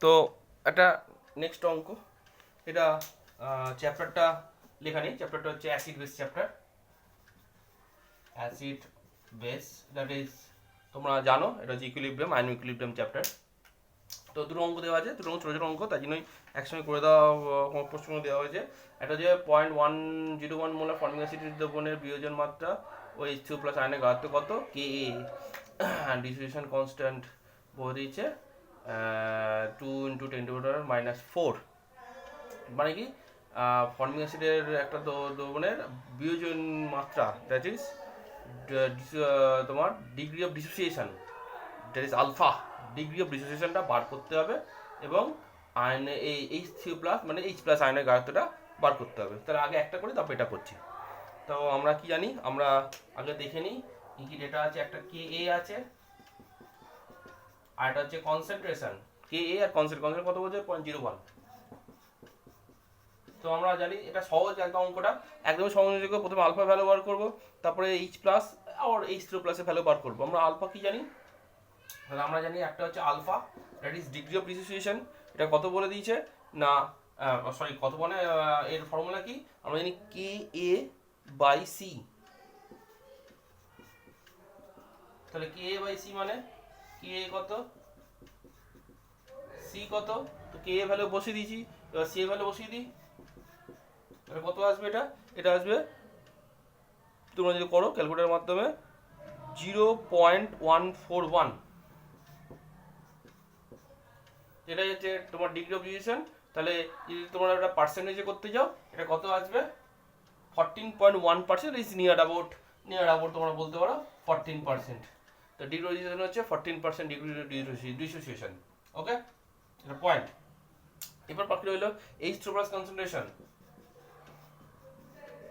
তো একটা নেক্সট অঙ্ক, এটা চ্যাপ্টারটা লেখা নেই, চ্যাপ্টারটা হচ্ছে acid base chapter, acid base, that is তোমরা জানো এটা হচ্ছে ইকুইলিব্রিয়াম, আয়ন ইকুইলিব্রিয়াম চ্যাপ্টার। তো দুটো অঙ্ক দেওয়া আছে, দুটো ছোটো ছোটো অঙ্ক, তাই জন্যই একসঙ্গে করে দেওয়া প্রশ্ন দেওয়া হয়েছে। একটা হচ্ছে 0.101 মোলার ফর্মিক অ্যাসিড দ্রবণের বিয়োজন মাত্রা ও H2 প্লাস আয়নের ঘনত্ব কত, কে এ, ডিসোসিয়েশন কনস্ট্যান্ট বলে দিয়েছে 2 × 10⁻⁴। মানে কি ফর্মিক অ্যাসিডের একটা দ্রবণের বিয়োজন মাত্রা, দ্যাট ইজ তোমার degree of dissociation, that is alpha, degree of ডিসোসিয়েশনটা বার করতে হবে, এবং আয়ন এই H3 প্লাস মানে H প্লাস আয়নের ঘনত্বটা বার করতে হবে। তাহলে আগে একটা করি, তারপর এটা করছি। তো আমরা কি জানি, আমরা আগে দেখে নিই কি কি ডেটা আছে। একটা কে এ আছে, আর এটা হচ্ছে কনসেন্ট্রেশন। কে এ আর কনসেন্ট্রেশন কত বলছে, 0.01। তো আমরা জানি এটা সহজ একটা অঙ্কটা, একদমই সহজযোগ্য। প্রথমে আলফা ভ্যালু বার করবো, তারপরে H প্লাস আর H3 প্লাসের ভ্যালু বার করবো। আমরা আলফা কি জানি, তাহলে আমরা জানি একটা হচ্ছে alpha, that is degree of dissociation. এটা কত বলে দিয়েছে না, সরি কত মানে এর ফর্মুলা কি, আমরা জানি কে এ বাই সি। তাহলে কে এ বাই সি মানে কে এ কত, সি কত, তো কে এ ভ্যালু বসিয়ে দিয়েছি, এবার সি এ ভ্যালু বসিয়ে দিই। তাহলে কত আসবে, এটা আসবে, তোমরা যদি করো ক্যালকুলেটারের মাধ্যমে 0.141। এটা হচ্ছে তোমার ডিগ্রি অফ ডিসিশন। তাহলে যদি তোমরা একটা পার্সেন্টেজে করতে যাও, এটা কত আসবে, 14.1%, ইজ নিয়ার অ্যাবাউট তোমরা বলতে পারো 14%। তো ডিগ্রি অফ ডিসিশন হচ্ছে 14% ডিগ্রি অফ ডিসোসিয়েশন। ওকে, এটা পয়েন্ট। এবার বাকি রইল H2 plus concentration.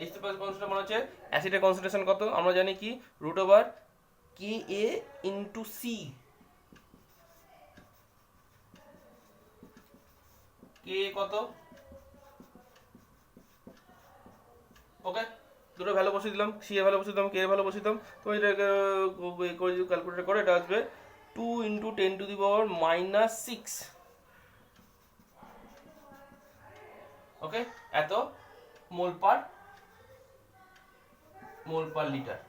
H2 plus concentration মানে হচ্ছে অ্যাসিডের কনসেন্ট্রেশন কত, আমরা জানি কি রুট ওভার কে এ ইন্টু সি। কে কত, ওকে, দুটো ভ্যালু বসিয়ে দিলাম, সি এর ভ্যালু বসিয়ে দিলাম, কে এর ভ্যালু বসিয়ে দিলাম। তো এটা ক্যালকুলেটর করে এটা আসবে 2 × 10⁻⁻6। ওকে, এত মোল পার লিটার।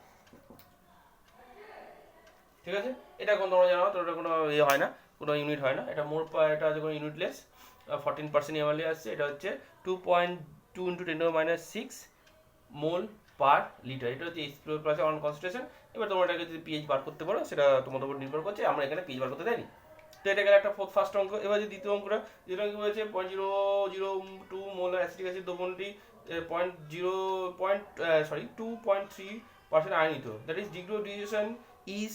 ঠিক আছে, এটা কোন তোমরা জানো, তো এটা কোনো ইয়ে হয় না, কোনো ইউনিট হয় না, এটা মোল পার, এটা হচ্ছে কোনো ইউনিটলেস। 14% এমএলএ আসছে, এটা হচ্ছে 2.2 × 10⁻6 মোল পার লিটার। এটা হচ্ছে H প্লাস অন কনসেন্ট্রেশন। এবার তোমরা এটাকে যদি পিএইচ বার করতে পারো, সেটা তোমাদের উপর নির্ভর করছে, আমরা এখানে পিএইচ বার করতে দেয়নি। তো এটা গেলে একটা ফার্স্ট অঙ্ক। এবার যে দ্বিতীয় অঙ্কটা, যেটা কি বলেছে 0.002 মোল অ্যাসিটিক অ্যাসিড দ্রবণটি 2.3% আয়নিত, that is degree of dissociation is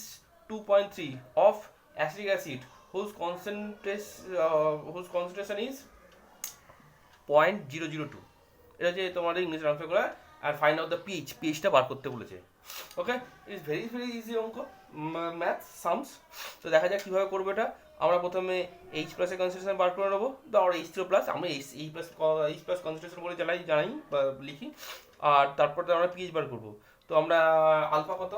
2.3 of acetic acid whose concentration is 0.002। এটা হচ্ছে তোমাদের ইংলিশ ট্রান্সফার করা, আর ফাইন্ড আউট দ্য পিএইচটা বার করতে বলেছে। ওকে, ইটস ভেরি ভেরি ইজি অঙ্ক, ম্যাথ সামস। তো দেখা যাক কীভাবে করবো এটা। আমরা প্রথমে H প্লাসের কনসেন্ট্রেশন বার করে নেবো, বা H3 প্লাস, আমরা H প্লাস কনসেন্ট্রেশন বলে জানাই বা লিখি, আর তারপর আমরা পিএইচ বার করবো। তো আমরা আলফা কত,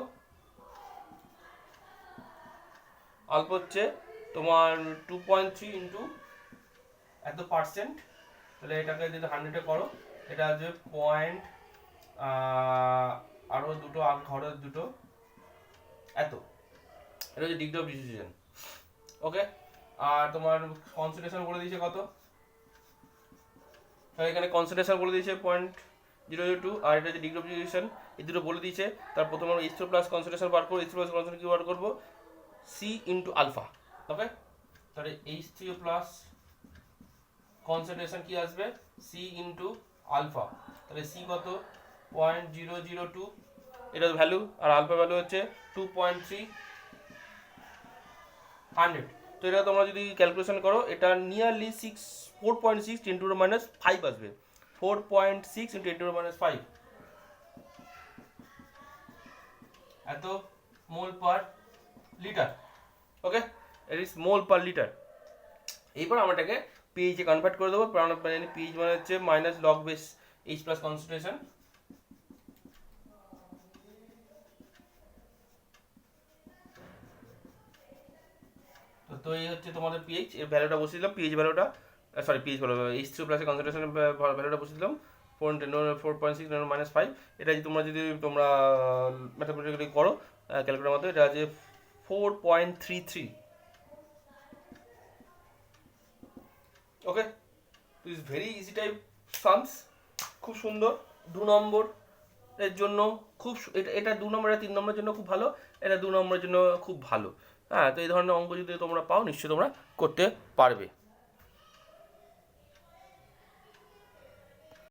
আলফা হচ্ছে তোমার 2.3 ইন্টু এত পার্সেন্ট, তাহলে এটাকে যদি 100-এ করো, এটা আসবে পয়েন্ট, আরও দুটো ঘরের দুটো এত, এটা হচ্ছে ডিগ্রি অফ ডিসোসিয়েশন। ওকে, আর তোমার কনসেন্ট্রেশন বলে দিয়েছে কত, তাহলে এখানে কনসেন্ট্রেশন বলে দিয়েছে 0.002, আর এটা হচ্ছে ডিগ্রি অফ ডিসোসিয়েশন, এই দুটো বলে দিয়েছে। তারপর তোমার H2 প্লাস কনসেন্ট্রেশন বার করবো, H2 প্লাস কনসেন্ট্রেশন কি বার করবো, সি ইন্টু আলফা। ওকে, তাহলে H3 প্লাস কনসেন্ট্রেশন কি আসবে, সি ইন্টু আলফা। তাহলে সি কত, 0.002 এটা ভ্যালু, আর আলফা ভ্যালু হচ্ছে 2.300। তো এটা তোমরা যদি ক্যালকুলেশন করো, এটা নিয়ারলি 4.6 × 10⁻5 আসবে, 4.6 × 10⁻5 এত mole per litre. Okay, it is mole per litre. এইবার আমরা এটাকে পিএইচে কনভার্ট করে দেবো। পিএইচ মানে হচ্ছে minus log base H plus concentration. তো তো এই হচ্ছে তোমাদের পিএইচ এর ভ্যালুটা বসিয়ে দিলাম, পিএইচ ভ্যালুটা সরি পিএইচ ভ্যালু H3O প্লাসের কনসেন্ট্রেশন ভ্যালুটা বসিয়ে দিলাম 4.6 এটা যদি তোমরা ম্যাথামেটিক্যালি করো ক্যালকুলেটার মধ্যে, এটা আছে 4.33। ওকে, তো is very easy type sums, খুব সুন্দর। 2 নম্বর এর জন্য খুব এটা 2 নম্বর, এটা 3 নম্বরের জন্য খুব ভালো, এটা 2 নম্বরের জন্য খুব ভালো। হ্যাঁ, তো এই ধরনের অঙ্ক যদি তোমরা পাও নিশ্চয়ই তোমরা করতে পারবে।